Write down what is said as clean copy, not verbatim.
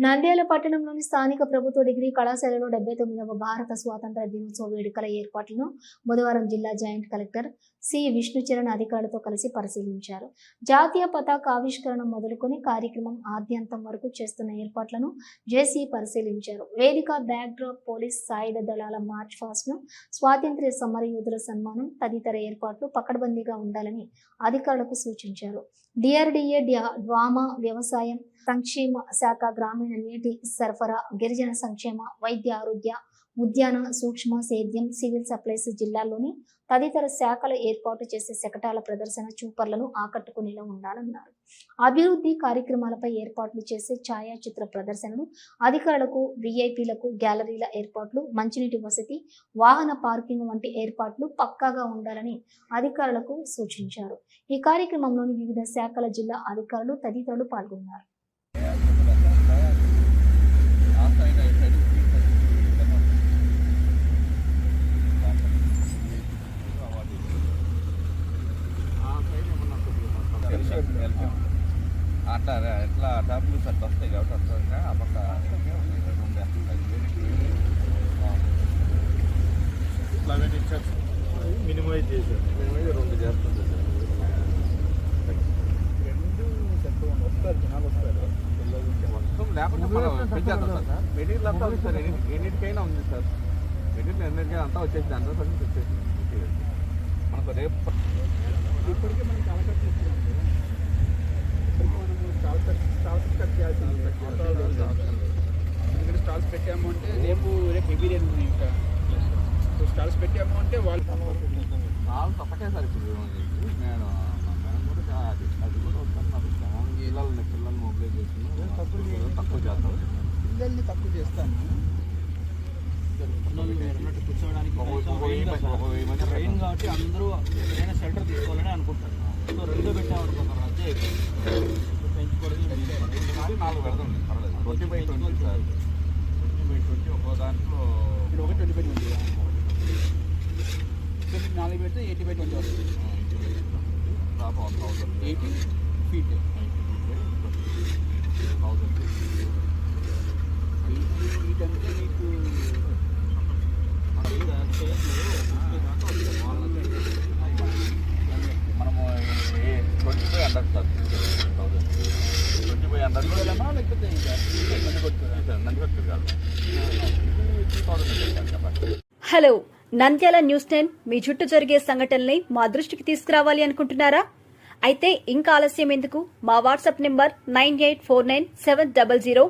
నంద్యాల పట్టణంలోని స్థానిక ప్రభుత్వ డిగ్రీ కళాశాలలో 79వ భారత స్వాతంత్ర దినోత్సవ వేడుకల ఏర్పాట్లను బుధవారం జిల్లా జాయింట్ కలెక్టర్ సి విష్ణుచరణ్ అధికారులతో కలిసి పరిశీలించారు. జాతీయ పతాక ఆవిష్కరణ మొదలుకొని కార్యక్రమం ఆద్యంతం వరకు చేస్తున్న ఏర్పాట్లను జేసీ పరిశీలించారు. వేదిక, బ్యాక్డ్రాప్, పోలీస్ సాయుధ దళాల మార్చ్ పాస్ట్ ను, స్వాతంత్ర్య సమరయోధుల సన్మానం తదితర ఏర్పాట్లు పకడ్బందీగా ఉండాలని అధికారులకు సూచించారు. డిఆర్డీఏ, డ్వామా, వ్యవసాయం సంక్షేమ శాఖ, గ్రామీణ నీటి సరఫరా, గిరిజన సంక్షేమ, వైద్య ఆరోగ్య, ఉద్యాన, సూక్ష్మ సేద్యం, సివిల్ సప్లైస్ జిల్లాల్లోని తదితర శాఖలు ఏర్పాటు చేసే శకటాల ప్రదర్శన చూపర్లను ఆకట్టుకునేలా ఉండాలన్నారు. అభివృద్ధి కార్యక్రమాలపై ఏర్పాట్లు చేసే ఛాయాచిత్ర ప్రదర్శనలు, అధికారులకు, విఐపీలకు గ్యాలరీల ఏర్పాట్లు, మంచినీటి వసతి, వాహన పార్కింగ్ వంటి ఏర్పాట్లు పక్కాగా ఉండాలని అధికారులకు సూచించారు. ఈ కార్యక్రమంలోని వివిధ శాఖల జిల్లా అధికారులు తదితరులు పాల్గొన్నారు. అట్లా ఎట్లా డబ్బులు సెట్ వస్తాయి కాబట్టి వస్తుందిగా ఆ పక్క మినిమైజ్ చేశారు. రెండు చేస్తుంది సెట్ వస్తారు, జనాలు వస్తారు. మొత్తం లేకుండా మనం పెంచేద్దాం సార్. మెటీరియల్ అంతా ఉంది సార్, ఎన్నిటికైనా ఉంది సార్. మెటీరియల్ ఎన్నిటికైనా అంతా వచ్చేసి 100% వచ్చేసి మనకు రేపు ఇప్పటికే మనం చాలా ఖర్చు చేస్తున్నాం. ఎందుకంటే స్టాల్స్ పెట్టాము అంటే రేపు హెవీ రేట్ ఉంది. ఇంకా స్టాల్స్ పెట్టాము అంటే వాళ్ళు చాలా తప్పకే సార్. ఇప్పుడు నేను కూడా అది కూడా వస్తాను. పిల్లల్ని మొబైల్ చేస్తున్నాను, తక్కువ చేస్తాను. పిల్లల్ని తక్కువ చేస్తాను. కూర్చోవడానికి ట్రైన్ కాబట్టి అందరూ ఏదైనా షెల్టర్ తీసుకోవాలని అనుకుంటారు. సో రెండో పెట్టామనుకుంటారు. అదే పెంచుకోవడం 4 పెడతాండి, పర్లేదు. 20/20 సార్. 20/20 ఒక్కో దాంట్లో ఇక్కడ ఒక 20/20 ఉంది. 4 పెడితే 80/20 వస్తుంది. 80 ఫీట్ 1000 ఫీట్ అంటే మీకు మనము 20/100 సార్. 20/100 లేకపోతే హలో, నంద్యాల న్యూస్ 10 మీ చుట్టూ జరిగే సంఘటనల్ని మా దృష్టికి తీసుకురావాలి అనుకుంటున్నారా? అయితే ఇంకా ఆలస్యం ఎందుకు? మా వాట్సాప్ నెంబర్ 98497000